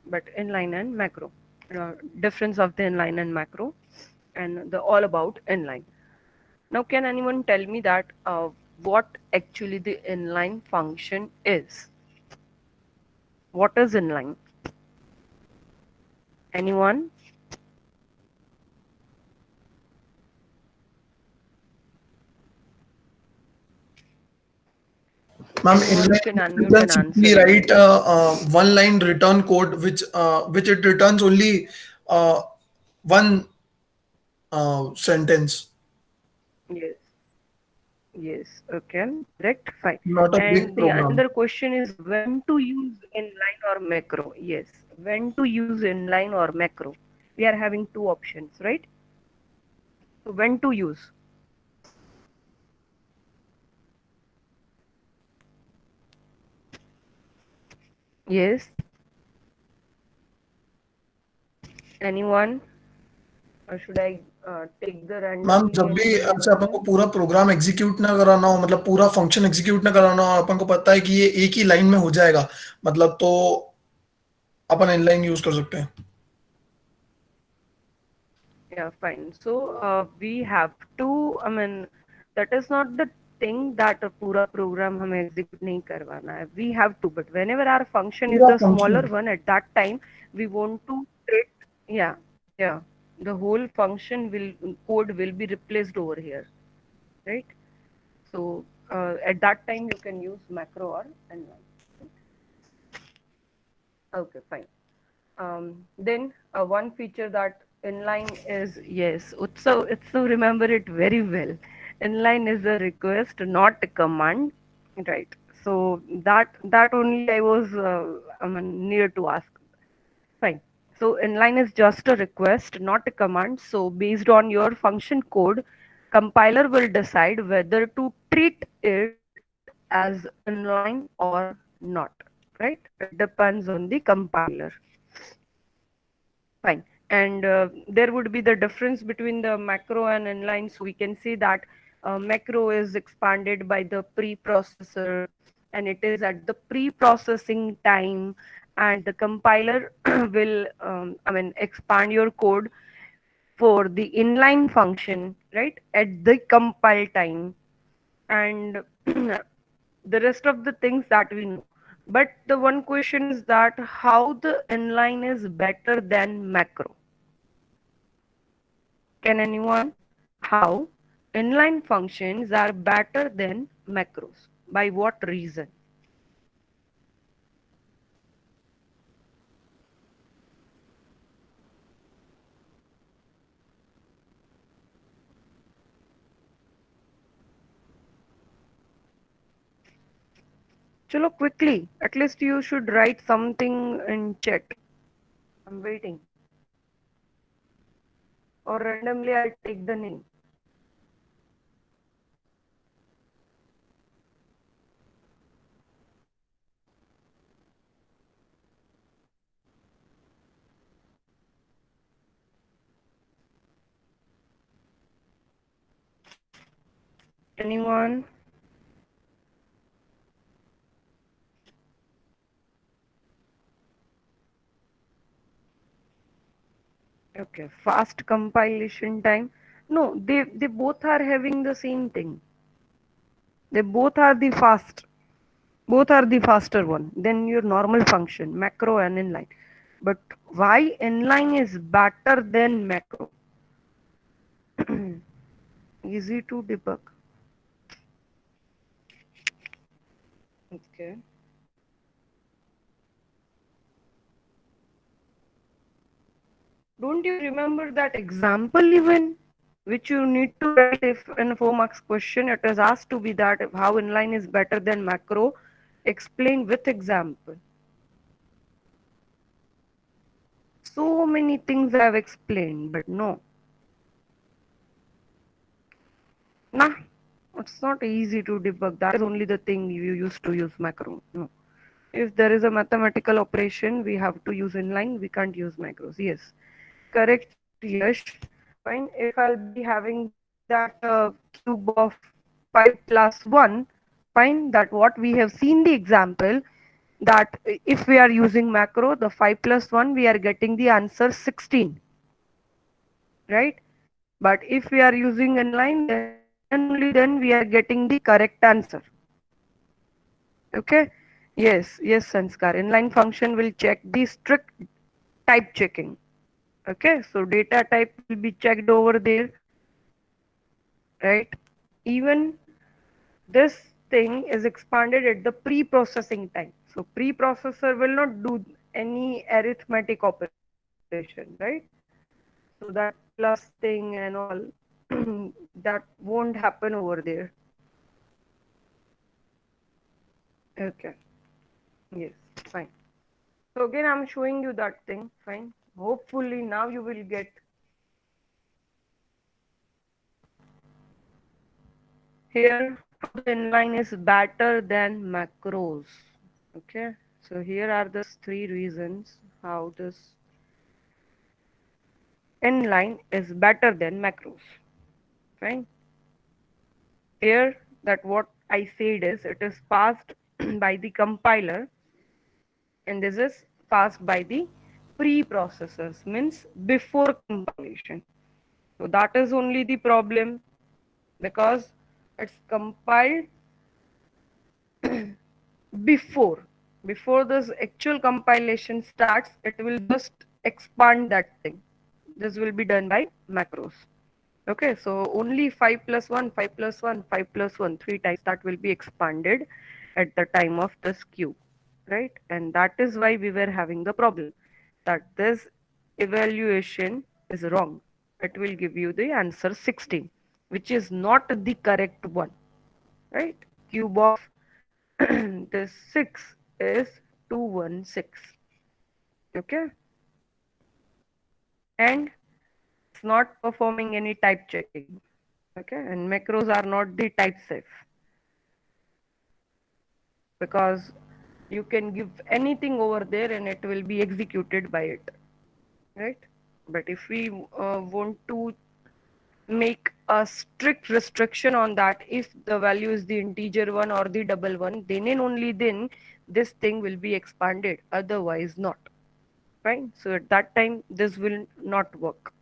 but inline and macro, difference of the inline and macro, and the all about inline. Now, can anyone tell me that what actually the inline function is? What is inline? Anyone? Ma'am, Anyone inline can you unmute can and answer simply in write English. one line return code which it returns only one sentence, Yes. Yes. Okay. Correct. Fine. not a big And the program. another question is when to use inline or macro? Yes. When to use inline or macro? We are having two options, right? So when to use? Yes. Anyone? Or should I take the ma'am randomly जब and भी give ऐसे अपन को answer? पूरा program execute ना कराना हो, मतलब पूरा फंक्शन एग्जीक्यूट ना कराना हो, अपन को पता है कि ये एक ही लाइन में हो जाएगा, मतलब तो अपन इनलाइन यूज कर सकते हैं. Yeah, fine. So we have to, I mean, that is not the thing that a pura program हमें execute नहीं करवाना है. We have to, but whenever our function is पूरा the smaller function. one, at that time we want to treat, yeah, yeah, the whole function will code will be replaced over here, right? So at that time you can use macro or inline. Okay, fine. Then one feature that inline is, yes, Utsav remember it very well. Inline is a request, not a command, right? So that only I was I mean, near to ask. Fine. So inline is just a request, not a command. So based on your function code, compiler will decide whether to treat it as inline or not, right? It depends on the compiler. Fine. And there would be the difference between the macro and inline. So we can see that macro is expanded by the preprocessor and it is at the pre-processing time, and the compiler will, I mean, expand your code for the inline function, right, at the compile time. And the rest of the things that we know. But the one question is that how the inline is better than macro? Can anyone? How inline functions are better than macros? By what reason? Chalo, quickly. At least you should write something in chat. I'm waiting. Or randomly I'll take the name. Anyone? Okay. Fast compilation time. No, they both are having the same thing. They both are the fast. Both are the faster one than your normal function, macro and inline. But why inline is better than macro? Easy to debug. Okay. Don't you remember that example even? Which you need to write if in a 4 marks question it is asked to be that how inline is better than macro. Explain with example. So many things I have explained, but no. Nah, it's not easy to debug. That is only the thing you used to use macro. No. If there is a mathematical operation, we have to use inline, we can't use macros. Yes. Correct, Yash. Fine. If I'll be having that cube of 5 plus 1, fine, that what we have seen the example. that if we are using macro, the 5 plus 1, we are getting the answer 16, right? But if we are using inline, then only then we are getting the correct answer. Okay. Yes, Sanskar. Inline function will check the strict type checking. Okay, so data type will be checked over there, right? Even this thing is expanded at the pre-processing time. So pre-processor will not do any arithmetic operation, right? So that plus thing and all that won't happen over there. Okay. Yes, fine. So again, I'm showing you that thing. Fine. Hopefully now you will get. Here, how the inline is better than macros. Okay. So here are the three reasons how this inline is better than macros. Fine. Here, that what I said is it is passed by the compiler, and this is passed by the pre-processors, means before compilation. So that is only the problem, because it's compiled before before this actual compilation starts. It will just expand that thing. This will be done by macros. Okay, so only 5 plus 1, 5 plus 1, 5 plus 1, three times that will be expanded at the time of this queue, right? And that is why we were having the problem, that this evaluation is wrong. It will give you the answer 16, which is not the correct one, right? Cube of this 6 is 216. Okay, and it's not performing any type checking. Okay, and macros are not the type safe, because you can give anything over there and it will be executed by it, right? But if we want to make a strict restriction on that, if the value is the integer one or the double one, then and only then this thing will be expanded, otherwise not. Fine. So at that time, this will not work.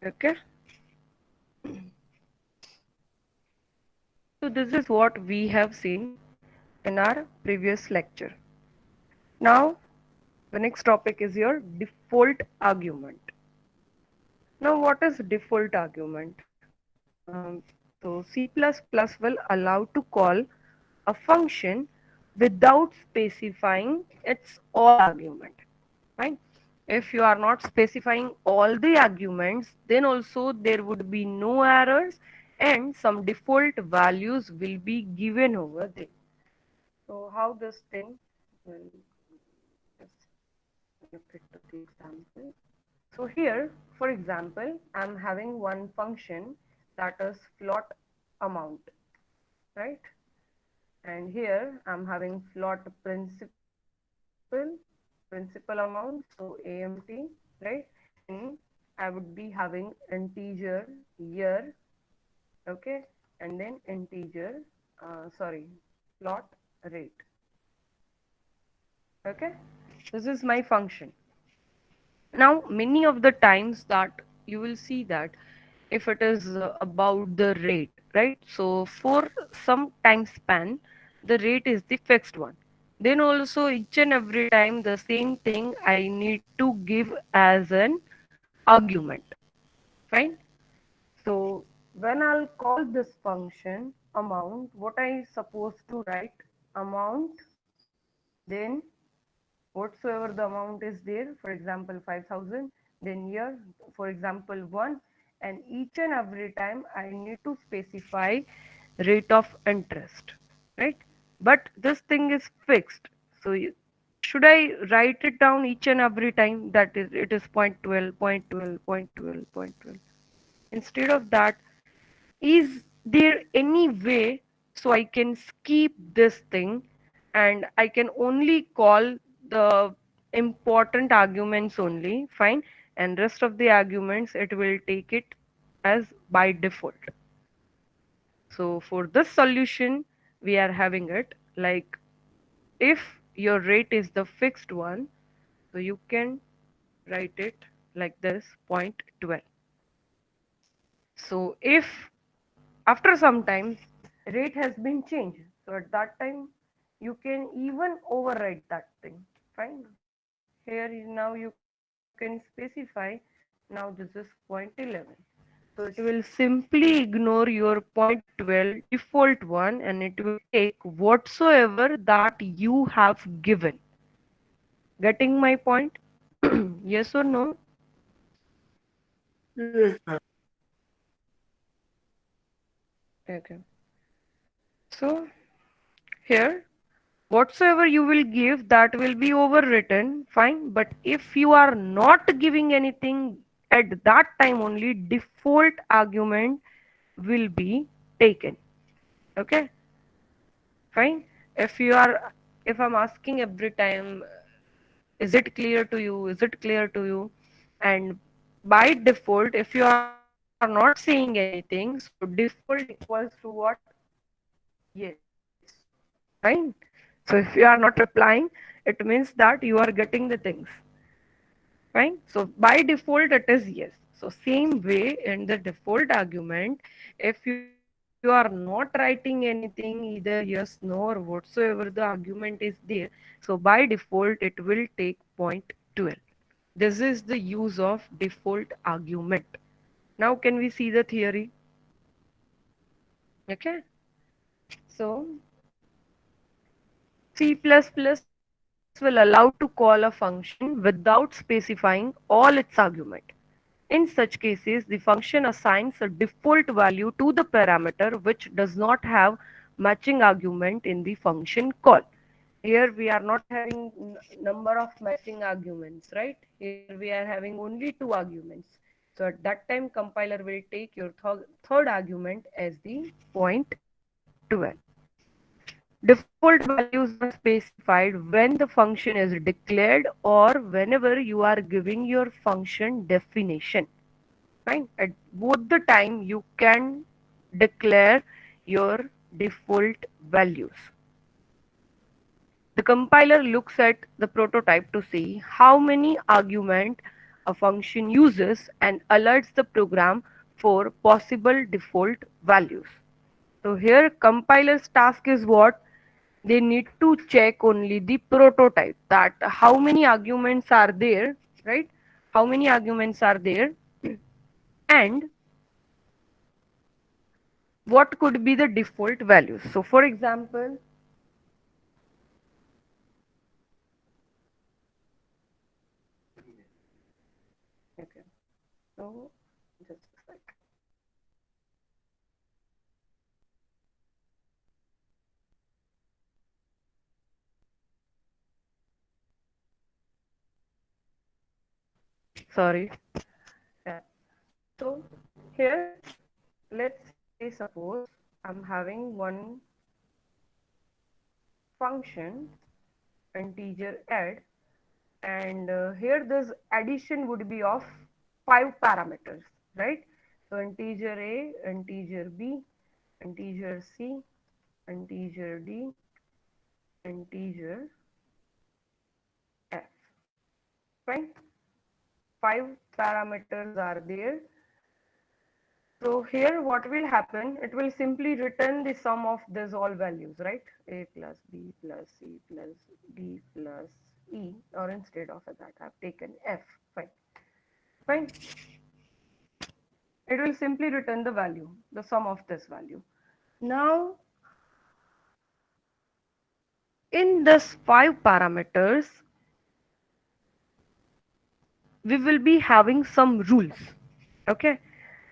Okay. So this is what we have seen in our previous lecture. Now, the next topic is your default argument. Now, what is default argument? So C++ will allow to call a function without specifying its all argument. Right? If you are not specifying all the arguments, then also there would be no errors and some default values will be given over there. So how this thing will just look at the example. So here, for example, I'm having one function that is float amount, right? And here I'm having float principal amount, so AMT, right? And I would be having integer year, okay, and then integer, sorry, float rate, okay. This is my function. Now, many of the times that you will see that if it is about the rate, right? So for some time span, the rate is the fixed one. Then also each and every time the same thing I need to give as an argument. Fine. So when I'll call this function amount, what I supposed to write amount, then whatsoever the amount is there, for example 5,000, then year, for example 1, and each and every time I need to specify rate of interest, right? But this thing is fixed, so should I write it down each and every time that is it is 0.12, 0.12, 0.12, 0.12? Instead of that, is there any way so I can skip this thing and I can only call the important arguments only, fine, and rest of the arguments it will take it as by default. So for this solution, we are having it like If your rate is the fixed one, so you can write it like this, 0.12. So if after some time rate has been changed, so at that time you can even override that thing. Fine. Here now you can specify, now this is 0.11. So it will simply ignore your 0.12 default one and it will take whatsoever that you have given. Getting my point? Yes or no? Yes, Okay. So here, whatsoever you will give, that will be overwritten, fine. But if you are not giving anything at that time, only default argument will be taken. Okay, fine. If you are, if I'm asking every time, is it clear to you? Is it clear to you? And by default, if you are not saying anything, so default equals to what? Yes. Fine. So if you are not replying, it means that you are getting the things. Fine. So by default, it is yes. So same way in the default argument, if you are not writing anything, either yes, no, or whatsoever the argument is there, so by default, it will take 0.12. This is the use of default argument. Now can we see the theory? Okay. So C++ will allow to call a function without specifying all its argument. In such cases, the function assigns a default value to the parameter which does not have matching argument in the function call. Here we are not having number of matching arguments, right? Here we are having only two arguments. So at that time, compiler will take your third argument as the point 12. Default values are specified when the function is declared or whenever you are giving your function definition. Fine. At both the time you can declare your default values. The compiler looks at the prototype to see how many argument a function uses and alerts the program for possible default values. So here compiler's task is what? They need to check only the prototype, that how many arguments are there, right? How many arguments are there and what could be the default values. So for example, okay, so just a sec. Sorry. Yeah. So here, let's say suppose I'm having one function integer add, and here this addition would be of five parameters, right? So integer a, integer b, integer c, integer d, integer f. Fine. Five parameters are there. So here what will happen, it will simply return the sum of these all values, right? A plus b plus c plus d plus e, or instead of that I've taken f. Fine. Fine. It will simply return the value, the sum of this value. Now in this five parameters, we will be having some rules. Okay.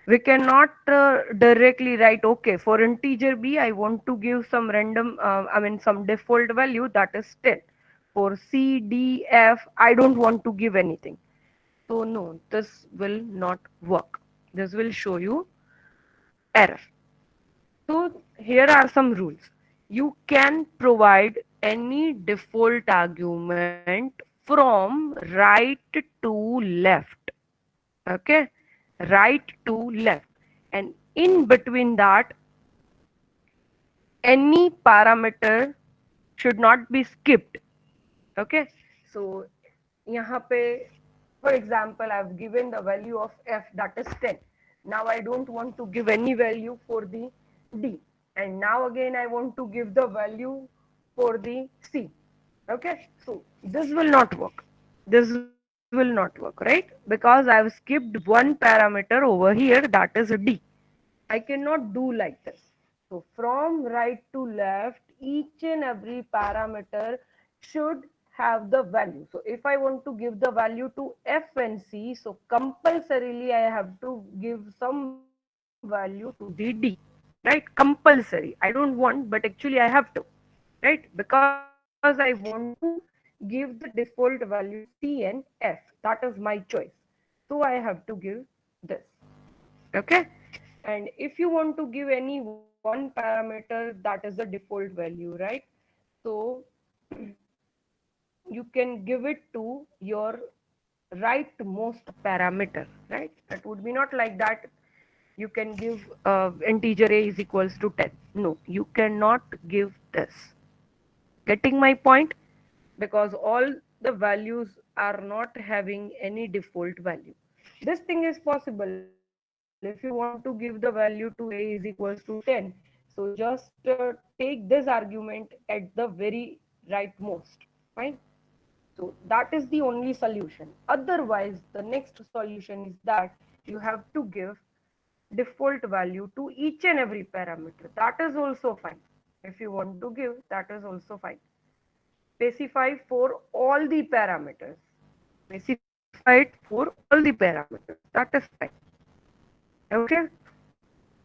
We cannot directly write, okay, for integer b I want to give some random I mean some default value, that is 10. For c d f I don't want to give anything. So no, this will not work. This will show you error. So here are some rules. You can provide any default argument from right to left. Okay, right to left, and in between that any parameter should not be skipped. Okay, so यहाँ पे, for example, I've given the value of f, that is 10. Now I don't want to give any value for the d, and now again I want to give the value for the c. Okay, so this will not work. This will not work, right? Because I've skipped one parameter over here, that is d. I cannot do like this. So from right to left, each and every parameter should have the value. So if I want to give the value to f and c, so compulsorily I have to give some value to the d, right? Compulsory. I don't want, but actually I have to, right? Because I want to give the default value c and f. That is my choice. So I have to give this. Okay, and if you want to give any one parameter, that is the default value, right? So you can give it to your rightmost parameter, right? It would be not like that you can give integer a is equals to 10. No, you cannot give this. Getting my point? Because all the values are not having any default value. This thing is possible. If you want to give the value to a is equals to 10, so just take this argument at the very rightmost. Fine. So that is the only solution. Otherwise, the next solution is that you have to give default value to each and every parameter. That is also fine. If you want to give, that is also fine. Specify for all the parameters. Specify it for all the parameters. That is fine. Okay.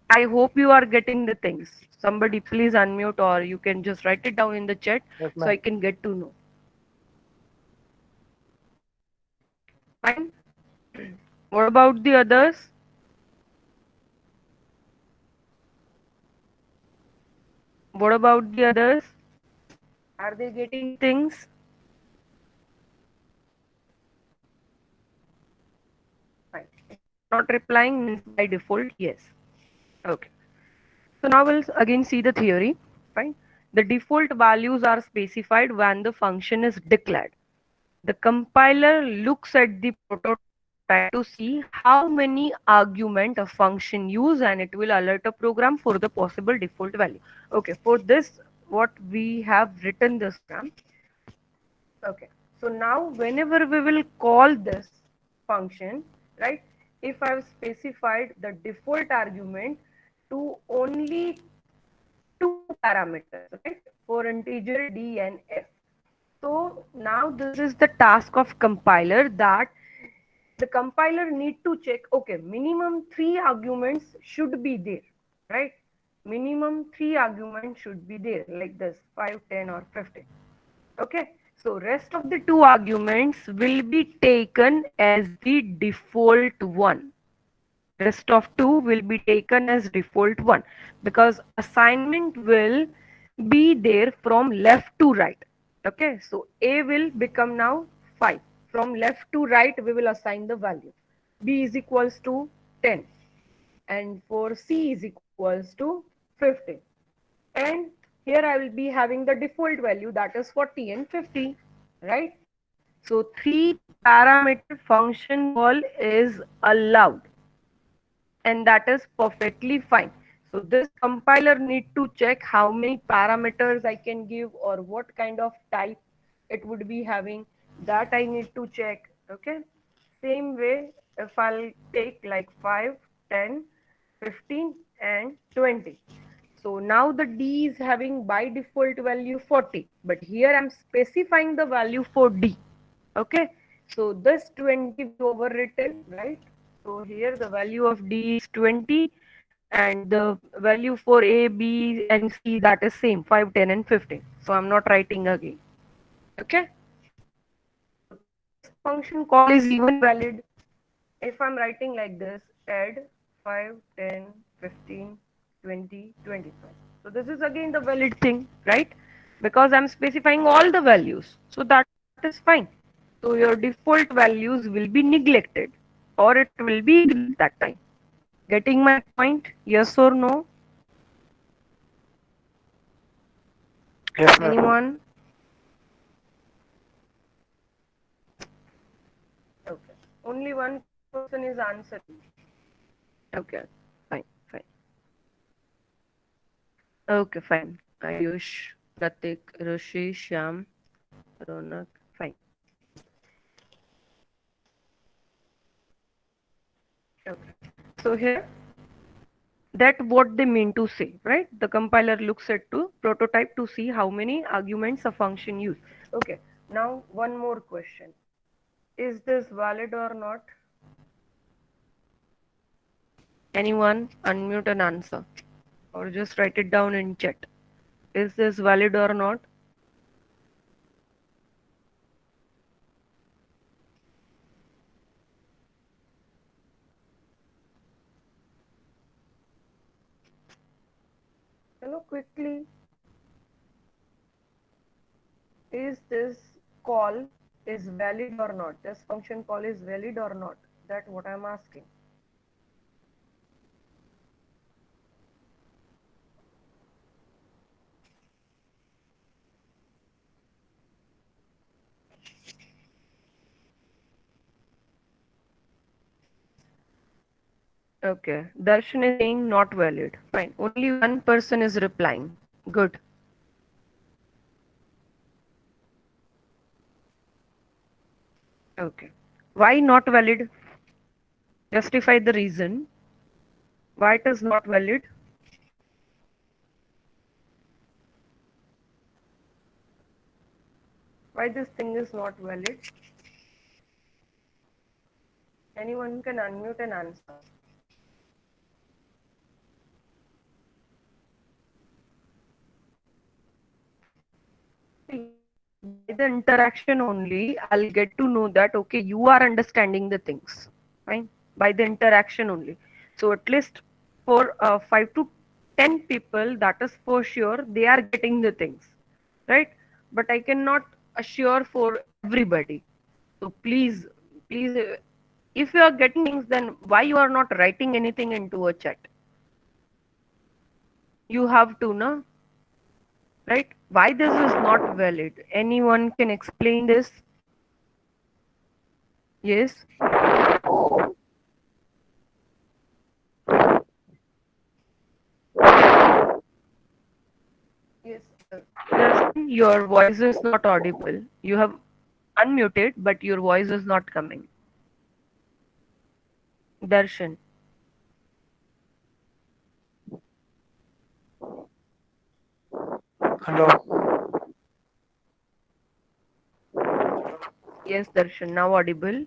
I hope you are getting the things. Somebody please unmute, or you can just write it down in the chat Yes, so ma'am. I can get to know. Fine. What about the others? What about the others? Are they getting the things? Fine. If you are not replying, means by default, yes. Okay. So now we'll again see the theory. Fine. The default values are specified when the function is declared. The compiler looks at the prototype to see how many argument a function use, and it will alert a program for the possible default value. Okay, for this, what we have written this program. Okay, so now whenever we will call this function, right? If I've specified the default argument to only two parameters, right? For integer d and f. So now this is the task of compiler, that the compiler need to check, okay, minimum three arguments should be there, right? Minimum three arguments should be there, like this, 5, 10, or 15. Okay, so rest of the two arguments will be taken as the default one. Rest of two will be taken as default one, because assignment will be there from left to right. Okay, so a will become now 5. From left to right we will assign the value. B is equals to 10, and for C is equals to 15, and here I will be having the default value, that is 40 and 50, right? So three parameter function call is allowed, and that is perfectly fine. So this compiler need to check how many parameters I can give, or what kind of type it would be having, that I need to check. Okay, same way, if I'll take like 5, 10, 15, and 20. So now the D is having by default value 40, but here I'm specifying the value for D. Okay, so this 20 will be overwritten, right? So here the value of D is 20, and the value for A, B, and C, that is same, 5, 10, and 15. So I'm not writing again. Okay, so this function call is even valid if I'm writing like this: add 5, 10, 15, 20, 25. So this is again the valid thing, right? Because I'm specifying all the values. So that is fine. So your default values will be neglected, or it will be ignored that time. Getting my point? Yes or no? Yes, ma'am. Anyone? Okay. Only one person is answering. Okay. Fine. Fine. Okay. Fine. Ayush, Pratik, Rishi, Shyam, Ronak. Fine. Okay. So here, that what they mean to say, right? The compiler looks at to prototype to see how many arguments a function use. Okay. Now one more question. Is this valid or not? Anyone unmute and answer, or just write it down in chat. Is this valid or not? Quickly, is this call is valid or not? This function call is valid or not? That what I'm asking. Okay, Darshan is saying not valid. Fine. Only one person is replying. Good. Okay. Why not valid? Justify the reason. Why it is not valid? Why this thing is not valid? Anyone can unmute and answer. See, by the interaction only, I'll get to know that okay, you are understanding the things. Fine. By the interaction only. So at least for 5 to 10 people, that is for sure, they are getting the things, right? But I cannot assure for everybody. So please, if you are getting things, then why you are not writing anything into a chat? You have to, na, right? Why this is not valid? Anyone can explain this? Yes. Yes. Darshan, your voice is not audible. You have unmuted, but your voice is not coming. Darshan. Hello. Yes, Darshan, now audible.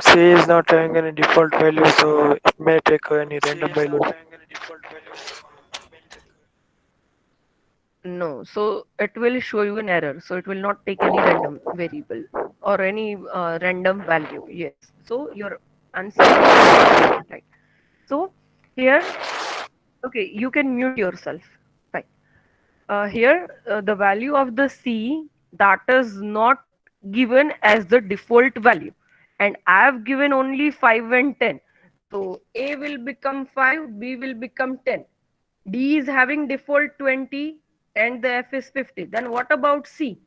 C is not having any default value, so it may take any random value. No, so it will show you an error. So it will not take any random variable or any random value. Yes. So your answer is absolutely right. So here, okay, you can mute yourself. Fine. Here, the value of the C that is not given as the default value, and I have given only 5 and 10. So A will become 5, B will become 10. D is having default 20 and the F is 50. Then what about C?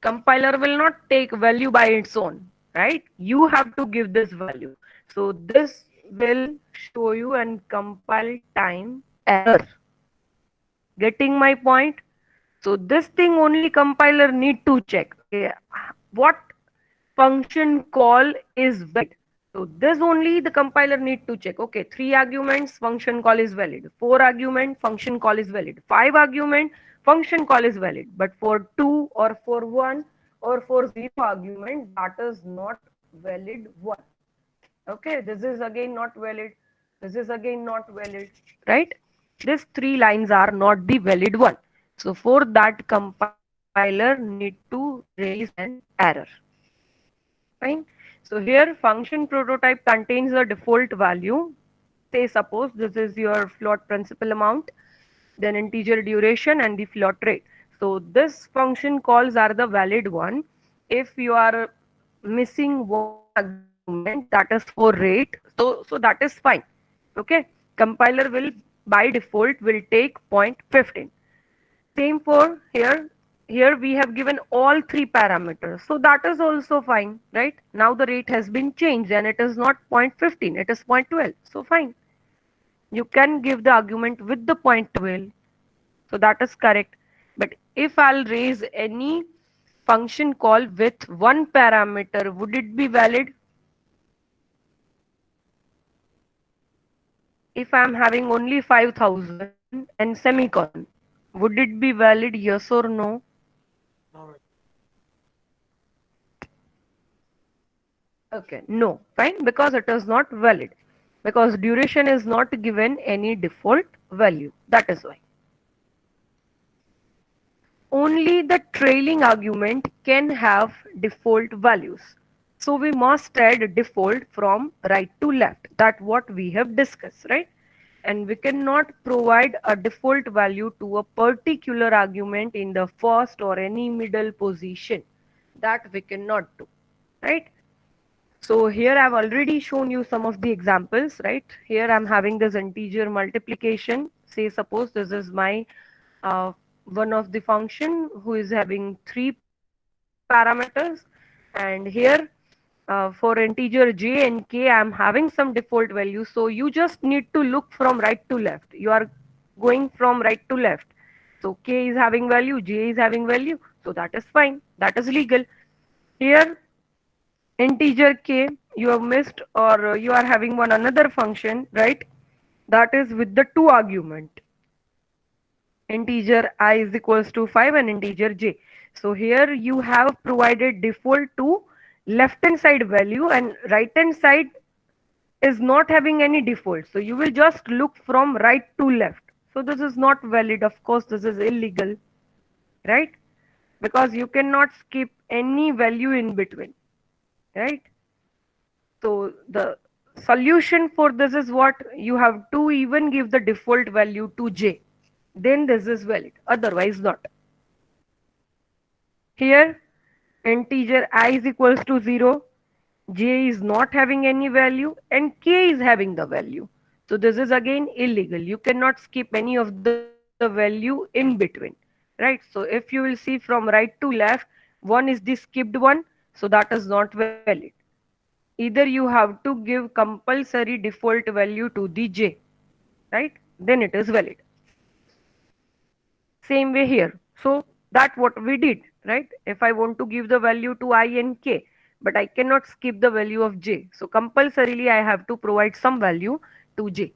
Compiler will not take value by its own, right? You have to give this value. So this will show you and compile time error. Getting my point? So this thing only compiler need to check. Okay, what function call is valid. So this only the compiler need to check. Okay, 3 arguments, function call is valid. 4 argument, function call is valid. 5 argument, function call is valid. But for 2 or for 1 or for 0 argument, that is not valid one. Okay, this is again not valid. This is again not valid, right? These 3 lines are not the valid one. So for that, compiler need to raise an error. Fine. So here function prototype contains a default value. Say suppose this is your float principal amount, then integer duration and the float rate. So this function calls are the valid one. If you are missing one argument that is for rate, so that is fine. Okay. Compiler will by default will take 0.15. Same for here. here we have given all three parameters, so that is also fine, right? Now the rate has been changed and it is not 0.15, it is 0.12, so fine. You can give the argument with the 0.12, so that is correct. But if I'll raise any function call with one parameter, would it be valid? If I'm having only 5000 and semicolon, would it be valid, yes or no? No. Okay, no, fine, because it is not valid. Because duration is not given any default value. That is why. Only the trailing argument can have default values. So we must add default from right to left. That what we have discussed, right? And we cannot provide a default value to a particular argument in the first or any middle position. That we cannot do, right? So here I've already shown you some of the examples, right? Here I'm having this integer multiplication. Say suppose this is my uh, one of the function who is having three parameters, and here for integer j and k I'm having some default value. So you just need to look from right to left. You are going from right to left. So k is having value, j is having value. So that is fine. That is legal. Here integer k you have missed, or you are having one another function, right? That is with the two argument, integer I is equals to 5 and integer j. So here you have provided default to left hand side value and right hand side is not having any default, so you will just look from right to left. So this is not valid, of course this is illegal, right? Because you cannot skip any value in between, right? So the solution for this is what? You have to even give the default value to j. Then this is valid. Otherwise not. Here integer I is equals to 0. J is not having any value and k is having the value. So this is again illegal. You cannot skip any of the value in between. Right? So if you will see from right to left, one is the skipped one. So that is not valid. Either you have to give compulsory default value to the j, right? Then it is valid. Same way here. So that what we did, right? If I want to give the value to I and k, but I cannot skip the value of j. So compulsorily I have to provide some value to j.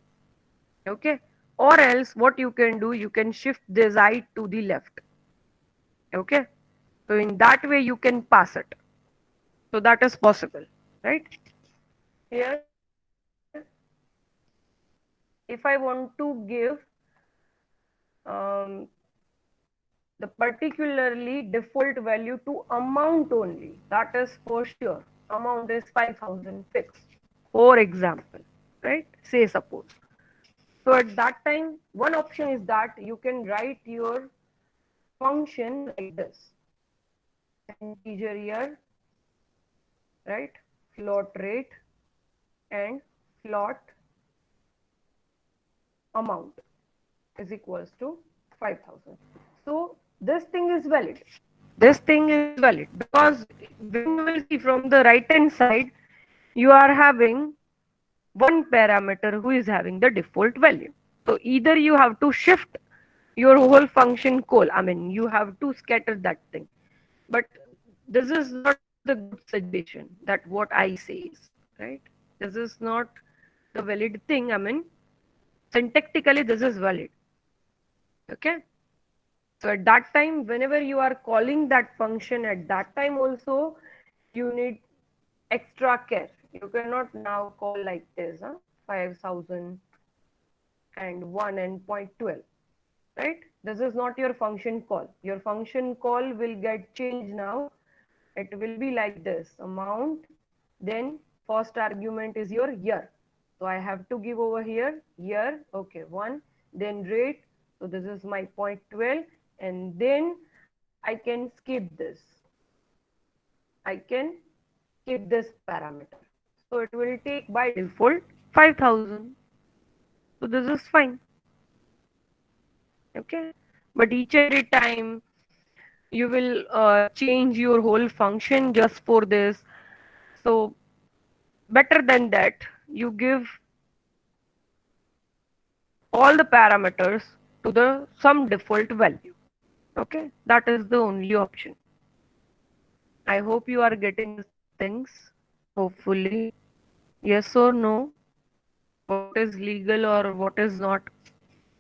Okay. Or else what you can do, you can shift this I to the left. Okay. So in that way you can pass it. So that is possible, right? Here if I want to give um, the particularly default value to amount only, that is for sure amount is 5000 fixed, for example, right? Say suppose. So at that time one option is that you can write your function like this: integer year, right, float rate and float amount is equals to 5000. So this thing is valid. This thing is valid because when you will see from the right hand side, you are having one parameter who is having the default value. So either you have to shift your whole function call, I mean you have to scatter that thing. But this is not the good suggestion that what I say is, right? This is not the valid thing. I mean syntactically this is valid. Okay. So at that time, whenever you are calling that function, at that time also, you need extra care. You cannot now call like this, 5000 and 1 and 0.12, right? This is not your function call. Your function call will get changed now. It will be like this: amount, then first argument is your year. So I have to give over here year, okay, 1, then rate. So this is my 0.12, and then I can skip this. I can skip this parameter. So it will take by default 5000. So this is fine. Okay. But each and every time You will change your whole function just for this. So better than that, you give all the parameters to the some default value. Okay, that is the only option. I hope you are getting the things. Hopefully, yes or no, what is legal or what is not.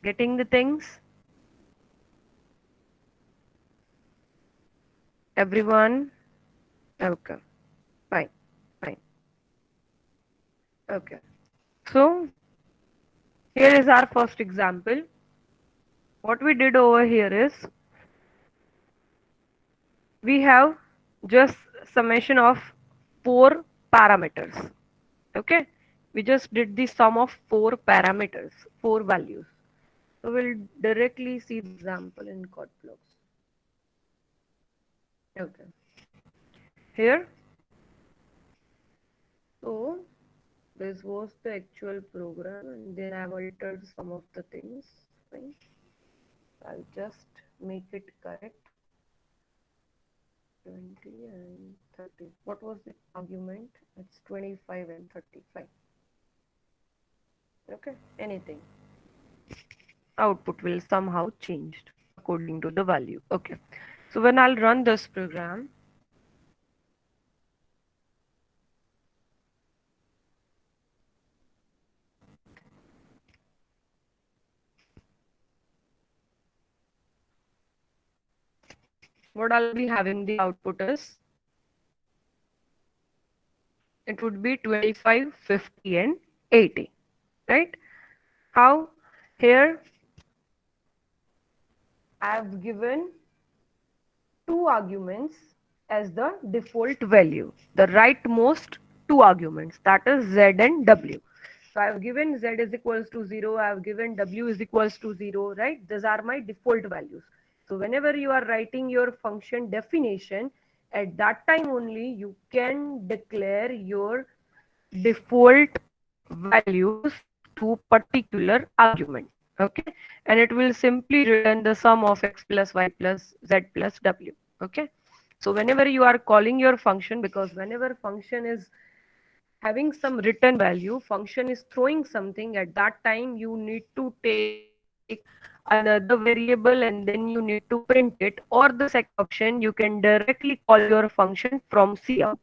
Getting the things, everyone. Okay, fine, fine. Okay, so here is our first example. What we did over here is we have just summation of four parameters. Okay, we just did the sum of four parameters, four values. So we'll directly see the example in code blocks. Okay, here, so this was the actual program and then I've altered some of the things. Fine. I'll just make it correct. 20 and 30. What was the argument? It's 25 and 35. Okay, anything. Output will somehow changed according to the value. Okay, so when I'll run this program, what I'll be having the output is it would be 25, 50 and 80, right? How? Here I have given two arguments as the default value, the rightmost two arguments, that is z and w. So I have given z is equals to 0, I have given w is equals to 0, right? These are my default values. So whenever you are writing your function definition, at that time only you can declare your default values to particular argument. Okay, and it will simply return the sum of x plus y plus z plus w. Okay, so whenever you are calling your function, because whenever function is having some written value, function is throwing something, at that time you need to take another variable and then you need to print it, or the second option, you can directly call your function from cout.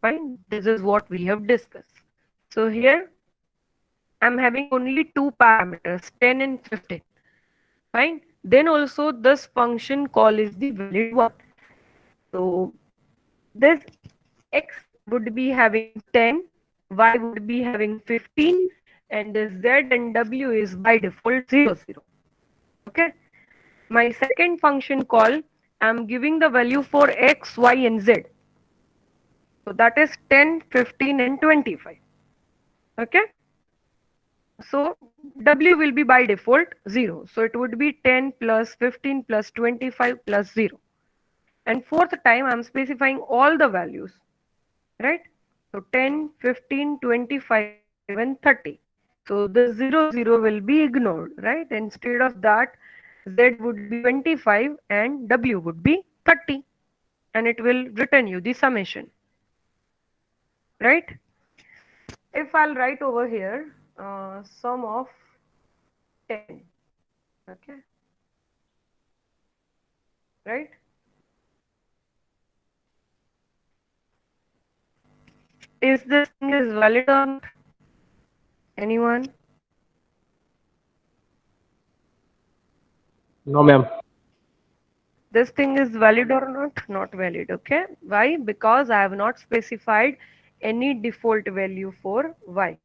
Fine, this is what we have discussed. So here I'm having only two parameters, 10 and 15. Fine. Then also this function call is the valid one. So this x would be having 10, y would be having 15, and this z and w is by default 0, 0. Okay. My second function call, I'm giving the value for x, y, and z. So that is 10, 15, and 25. Okay. So w will be by default 0. So it would be 10 plus 15 plus 25 plus 0. And fourth time I'm specifying all the values, right? So 10, 15, 25 and 30. So the 0, 0 will be ignored, right? Instead of that, z would be 25 and w would be 30. And it will return you the summation, right? If I'll write over here sum of 10, okay, right? Is this thing is valid or not? Anyone? No, ma'am. This thing is valid or not? Not valid. Okay. Why? Because I have not specified any default value for y.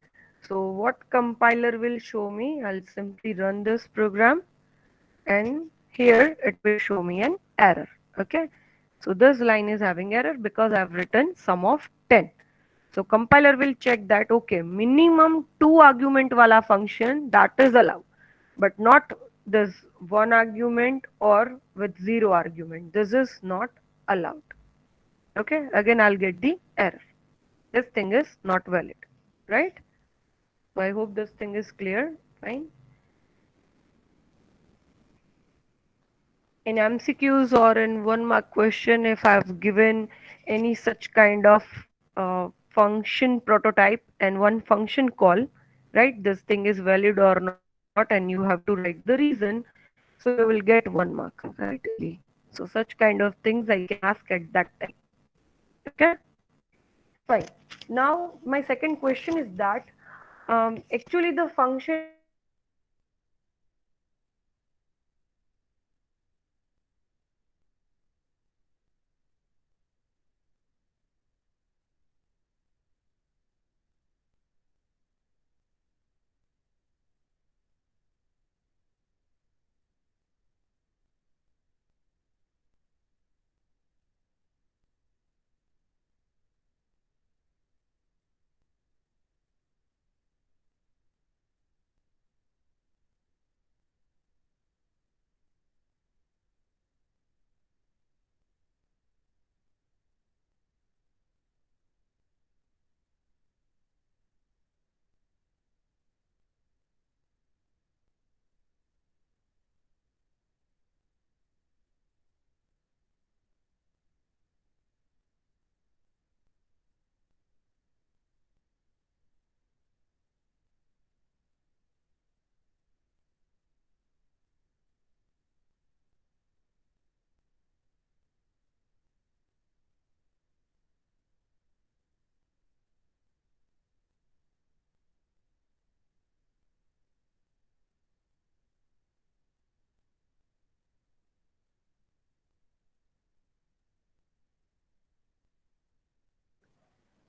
So what compiler will show me? I'll simply run this program and here it will show me an error. Okay. So this line is having error because I have written sum of 10. So compiler will check that, okay, minimum two argument wala function that is allowed, but not this one argument or with zero argument. This is not allowed. Okay, again I'll get the error. This thing is not valid, right? So I hope this thing is clear. Fine. in MCQs or in 1 mark question, if I've given any such kind of function prototype and one function call, right? This thing is valid or not, and you have to write the reason. So you will get 1 mark, right? Easily. So such kind of things I can ask at that time. Okay, fine. Now my second question is that actually the function itself is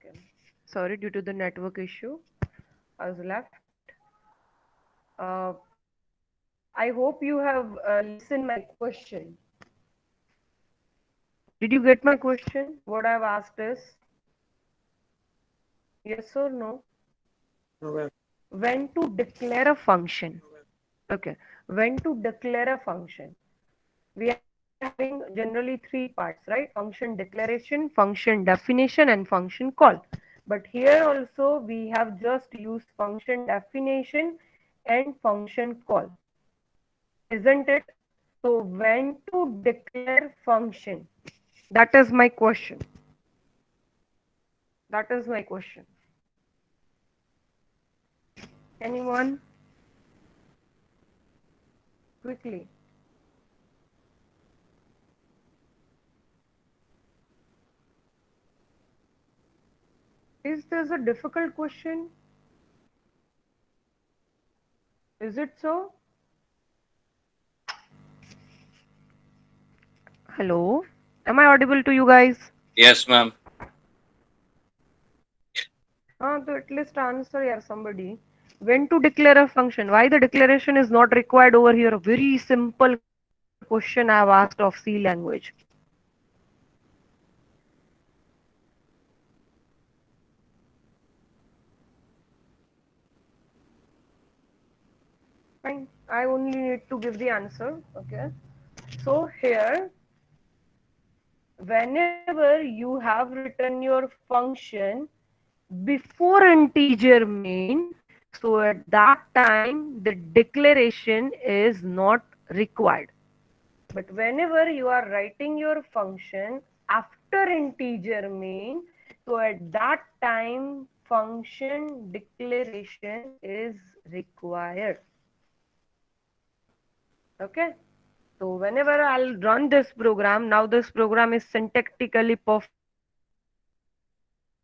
okay. Sorry, due to the network issue, I was left. Uh, I hope you have listened my question. Did you get my question? What I've asked is yes or no? Okay. When to declare a function? Okay. When to declare a function? We are having generally three parts, right? Function declaration, function definition, and function call. But here also we have just used function definition and function call, isn't it? So when to declare function? That is my question. That is my question. Anyone? Quickly. Is this a difficult question? Is it so? Hello? Am I audible to you guys? Yes, ma'am. So at least answer here somebody. When to declare a function? Why the declaration is not required over here? A very simple question I have asked of C language. Fine. I only need to give the answer. Okay. So here, whenever you have written your function before integer main, so at that time the declaration is not required. But whenever you are writing your function after integer main, so at that time function declaration is required. Okay. So whenever I'll run this program, now this program is syntactically perfect. Now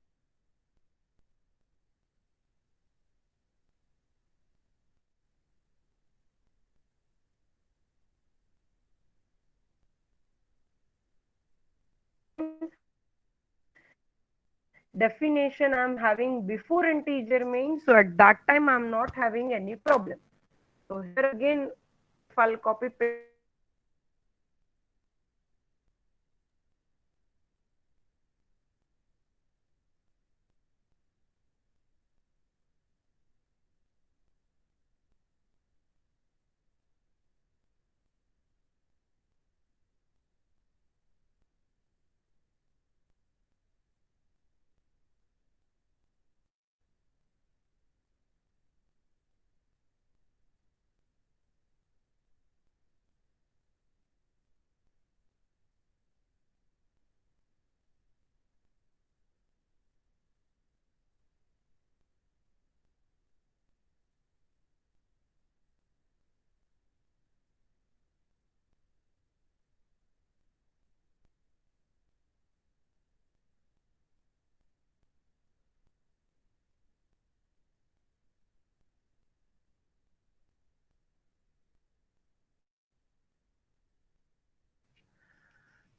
I will run this program. So whenever I'll run this program, so at that time function declaration definition I'm having before integer main, so at that time I'm not having any problem. So here again, if I'll copy paste this program,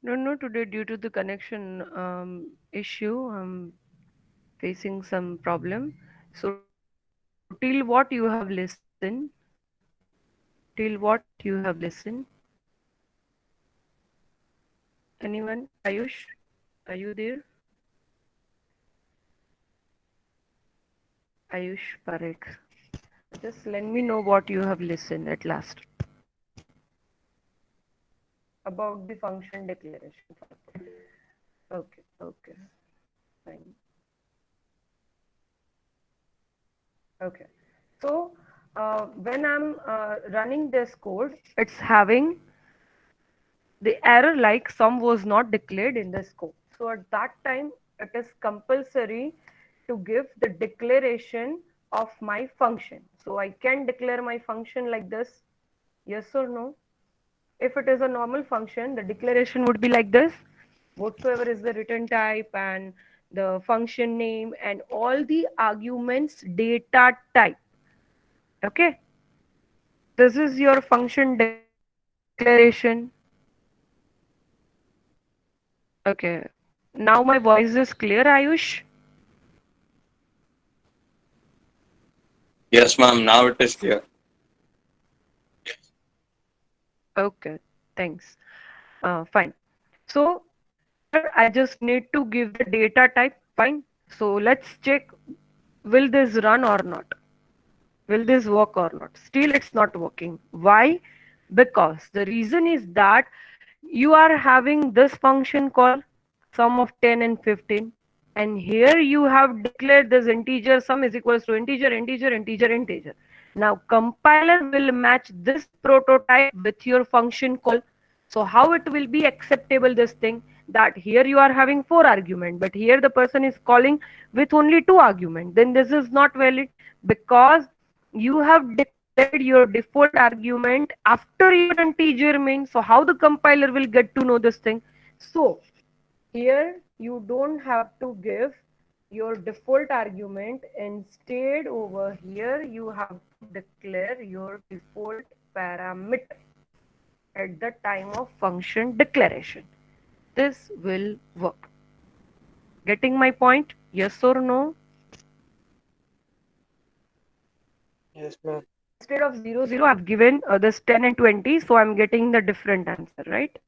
No, today due to the connection issue, I'm facing some problem. So till what you have listened, till what you have listened, anyone? Ayush, are you there? Ayush Parekh. Just let me know what you have listened at last about the function declaration. Okay, okay, fine. Okay. So when I'm running this code, it's having the error like sum was not declared in the scope. So at that time, it is compulsory to give the declaration of my function. So I can declare my function like this, yes or no. If it is a normal function, the declaration would be like this. Whatsoever is the return type and the function name and all the arguments data type. Okay. This is your function declaration. Okay. Now my voice is clear, Ayush? Yes, ma'am. Now it is clear. Okay, thanks. Fine. So here I just need to give the data type. Fine. So let's check, will this run or not? Will this work or not? Still it's not working. Why? Because the reason is that you are having this function called sum of 10 and 15, and here you have declared this integer sum is equals to integer, integer, integer, integer. Now compiler will match this prototype with your function call. So how it will be acceptable, this thing, that here you are having 4 argument, but here the person is calling with only 2 argument, then this is not valid, because you have declared your default argument after your integer main. So how the compiler will get to know this thing? So here you don't have to give your default argument. Instead over here you have to declare your default parameter at the time of function declaration. This will work. Getting my point? Yes or no? Yes, ma'am. Instead of 0 0, I've given this 10 and 20, so I'm getting the different answer, right?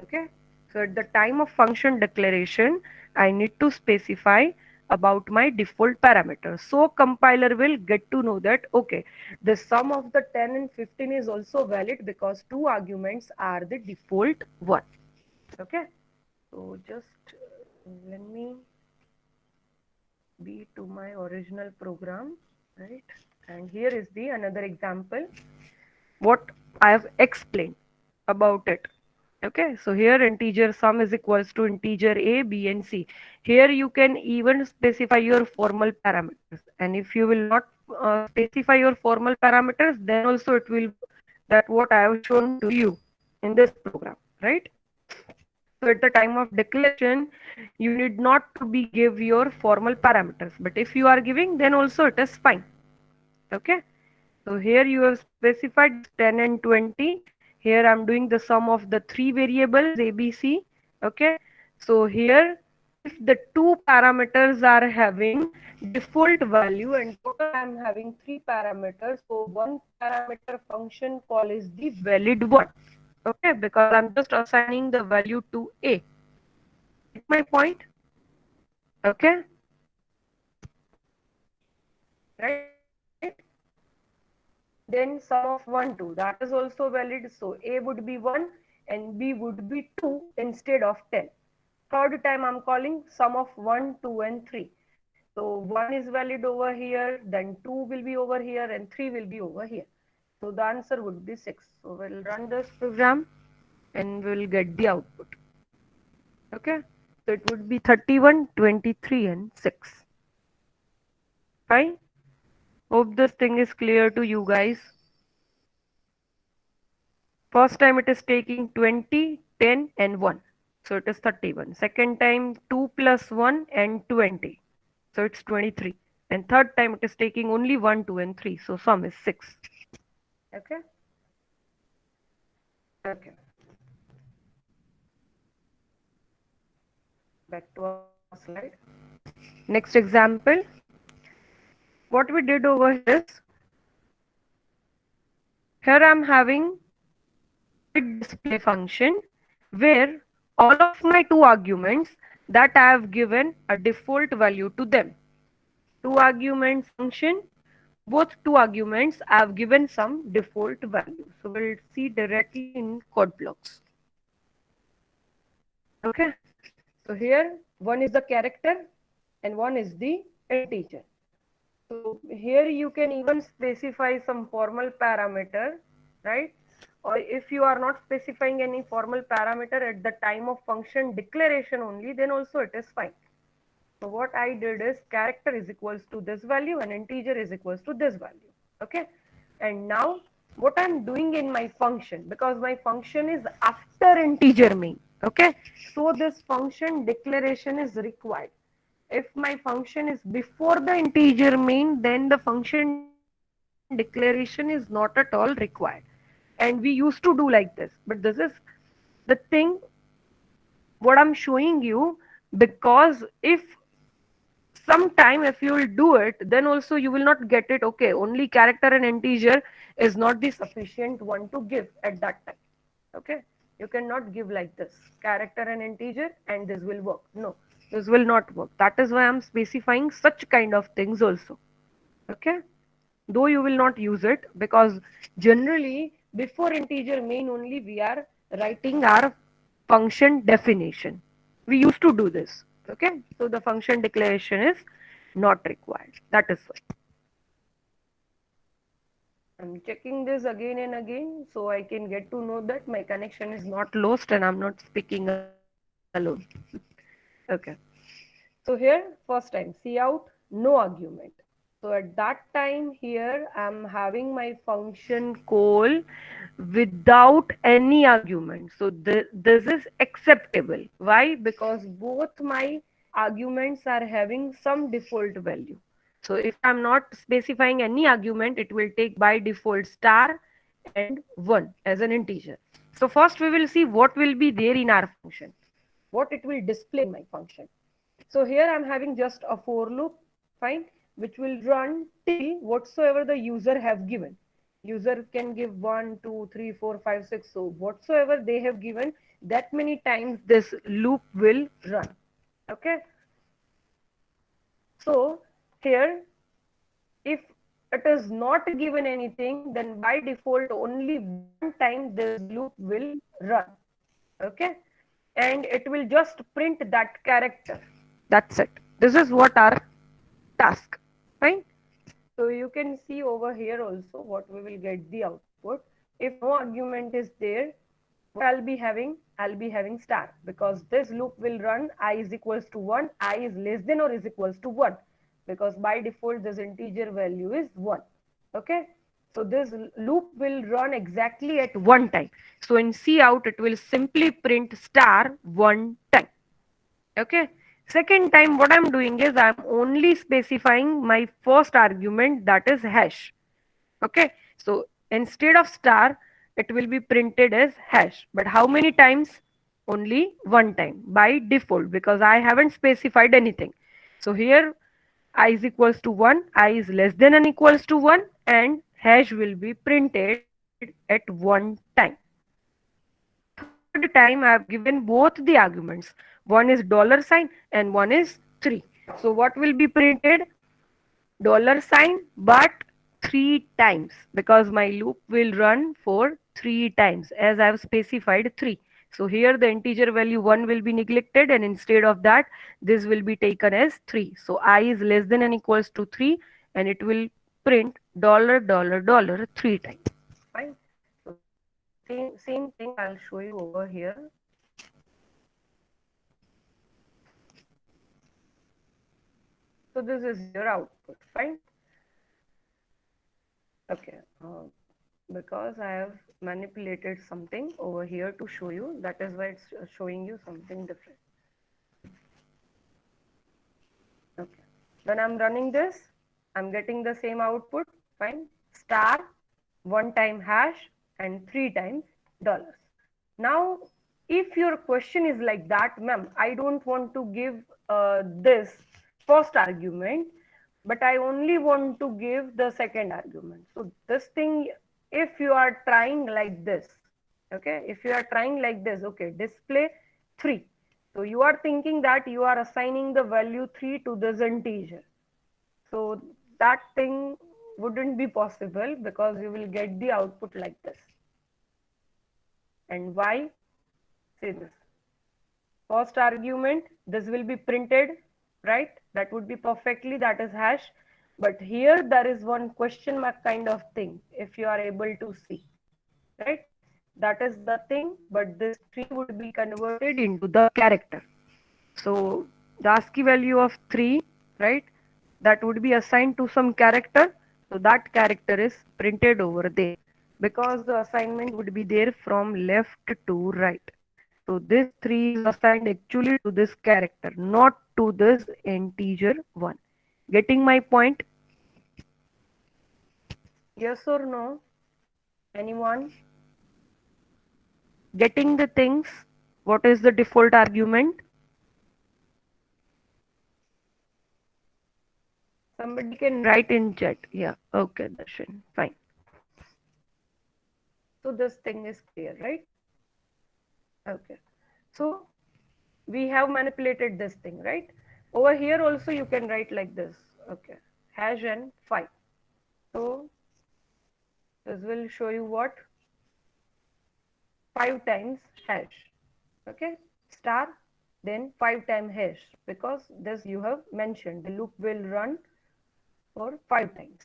Okay. So at the time of function declaration, I need to specify about my default parameter. So compiler will get to know that, okay, the sum of the 10 and 15 is also valid because 2 arguments are the default one. Okay. So just let me be to my original program, right? And here is the another example what I have explained about it. Okay, so here integer sum is equals to integer a, b, and c. Here you can even specify your formal parameters, and if you will not specify your formal parameters, then also it will that what I have shown to you in this program, right? So at the time of declaration, you need not to be give your formal parameters, but if you are giving, then also it is fine. Okay. So here you have specified this 10 and 20. Here I'm doing the sum of the 3 variables A, B, C. Okay. So here, if the 2 parameters are having default value and total I'm having 3 parameters, so one parameter function call is the valid one. Okay, because I'm just assigning the value to A. Get my point? Okay, right? Then sum of 1, 2, that is also valid. So A would be 1 and B would be 2 instead of 10. Third time I'm calling sum of 1, 2 and 3. So 1 is valid over here, then 2 will be over here and 3 will be over here. So the answer would be 6. So we'll run this program and we'll get the output. Okay. So it would be 31, 23 and 6. Fine. Hope this thing is clear to you guys. First time it is taking 20, 10 and 1. So it is 31. Second time 2 plus 1 and 20. So it's 23. And third time it is taking only 1, 2 and 3. So sum is 6. Okay. Okay. Back to our slide. Next example. What we did over here is, here I'm having with display function where all of my two arguments that I have given a default value to them. Two arguments function, both two arguments I have given some default value. So we'll see directly in code blocks. Okay. So here one is the character and one is the integer. So here you can even specify some formal parameter, right? Or if you are not specifying any formal parameter at the time of function declaration only, then also it is fine. So what I did is character is equals to this value and integer is equals to this value. Okay. And now what I'm doing in my function, because my function is after integer main. Okay. So this function declaration is required. If my function is before the integer main, then the function declaration is not at all required. And we used to do like this. But this is the thing what I'm showing you, because if sometime if you will do it, then also you will not get it. Okay, only character and integer is not the sufficient one to give at that time. Okay, you cannot give like this, character and integer and this will work. No, this will not work. That is why I'm specifying such kind of things also. Okay, though you will not use it, because generally before integer main only we are writing our function definition. We used to do this. Okay, so the function declaration is not required. That is why I'm checking this again and again so I can get to know that my connection is not lost and I'm not speaking alone. Okay. So here, first time, see out, no argument. So at that time here, I'm having my function call without any argument. So this is acceptable. Why? Because both my arguments are having some default value. So if I'm not specifying any argument, it will take by default star and 1 as an integer. So first we will see what will be there in our function, what it will display in my function. So here I'm having just a for loop, fine, which will run till whatsoever the user have given. User can give 1, 2, 3, 4, 5, 6. So whatsoever they have given, that many times this loop will run. Okay. So here, if it is not given anything, then by default only one time this loop will run. Okay. And it will just print that character. That's it. This is what our task. Fine. So you can see over here also what we will get the output. If no argument is there, what I'll be having? I'll be having star, because this loop will run I is equals to 1, I is less than or is equals to 1, because by default this integer value is 1. Okay. So this loop will run exactly at one time. So in C out it will simply print star one time. Okay. Second time what I'm doing is I'm only specifying my first argument, that is hash. Okay. So instead of star, it will be printed as hash. But how many times? Only one time by default, because I haven't specified anything. So here I is equals to 1, I is less than and equals to 1, and hash will be printed at one time. Third time I have given both the arguments. One is dollar sign and one is 3. So what will be printed? Dollar sign, but 3 times, because my loop will run for 3 times as I have specified 3. So here the integer value 1 will be neglected, and instead of that this will be taken as 3. So I is less than and equals to 3, and it will print dollar dollar dollar 3 times. Fine. So same thing I'll show you over here. So this is your output. Fine. Okay. Because I have manipulated something over here to show you, that is why it's showing you something different. Okay. When I'm running this, I'm getting the same output. Fine. Star 1 time hash, and 3 times dollars. Now, if your question is like that, ma'am, I don't want to give this first argument, but I only want to give the second argument. So this thing, if you are trying like this, okay, if you are trying like this, okay, display 3. So you are thinking that you are assigning the value 3 to this integer. So that thing wouldn't be possible because you will get the output like this. And why? Say this. First argument, this will be printed, right? That would be perfectly, that is hash. But here there is one question mark kind of thing, if you are able to see, right? That is the thing, but this 3 would be converted into the character. So the ASCII value of 3, right? That would be assigned to some character. So that character is printed over there because the assignment would be there from left to right. So this 3 is assigned actually to this character, not to this integer 1. Getting my point? Yes or no? Anyone? Getting the things? What is the default argument? Somebody can write in chat. Yeah, okay, Darshan, fine. So this thing is clear, right? Okay. So we have manipulated this thing, right? Over here also you can write like this. Okay. Hash and 5. So this will show you what? 5 times hash. Okay. Star, then 5 times hash, because this you have mentioned. The loop will run for 5 times.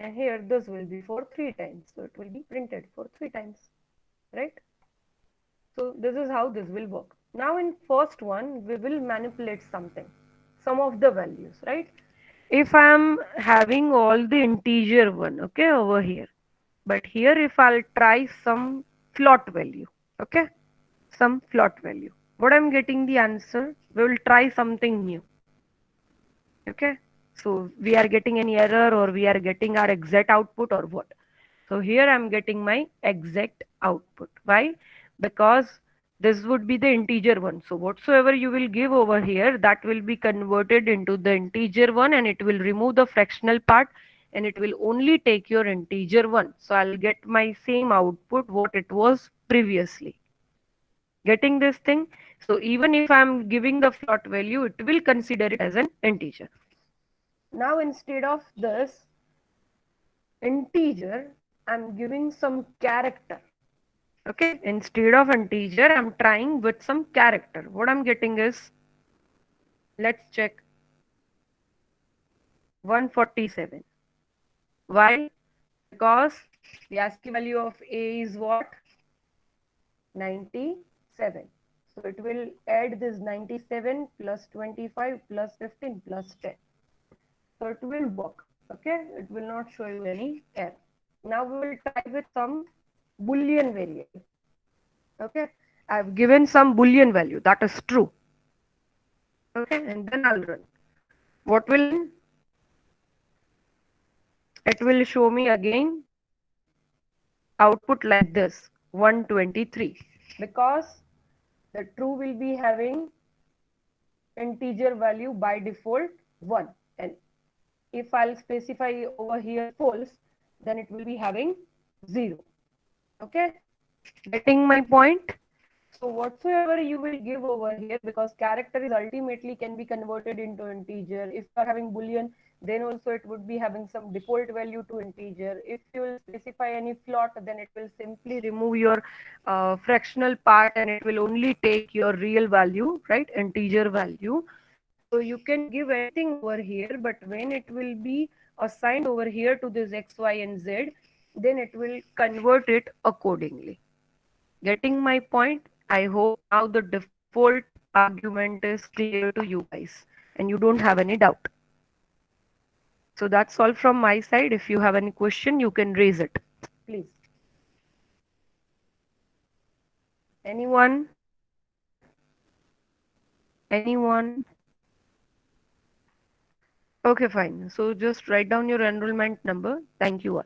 And here this will be for 3 times. So it will be printed for 3 times, right? So this is how this will work. Now in first one, we will manipulate something, some of the values, right? If I am having all the integer one, okay, over here, but here if I'll try some float value, okay, some float value, what I'm getting the answer, we will try something new, okay. So we are getting any error or we are getting our exact output or what? So here I'm getting my exact output. Why? Because this would be the integer one. So whatsoever you will give over here, that will be converted into the integer one, and it will remove the fractional part, and it will only take your integer one. So I'll get my same output what it was previously. Getting this thing? So even if I'm giving the float value, it will consider it as an integer. Now instead of this integer, I'm giving some character. Okay, instead of integer, I'm trying with some character. What I'm getting is, let's check, 147. Why? Because the ASCII value of A is what? 97. So it will add this 97 plus 25 plus 15 plus 10. So it will work. Okay, it will not show you any error. Now we will try with some Boolean variable. Okay, I've given some Boolean value that is true. Okay, and then I'll run. What will it will show me again output like this, 123, because the true will be having integer value by default 1, and if I'll specify over here false, then it will be having 0. Okay, getting my point? So whatsoever you will give over here, because character is ultimately can be converted into integer. If you are having boolean, then also it would be having some default value to integer. If you will specify any float, then it will simply remove your fractional part, and it will only take your real value, right? Integer value. So you can give anything over here, but when it will be assigned over here to this x, y, and z, then it will convert it accordingly. Getting my point? I hope now the default argument is clear to you guys and you don't have any doubt. So that's all from my side. If you have any question, you can raise it. Please. Anyone? Anyone? Okay, fine. So just write down your enrollment number. Thank you all.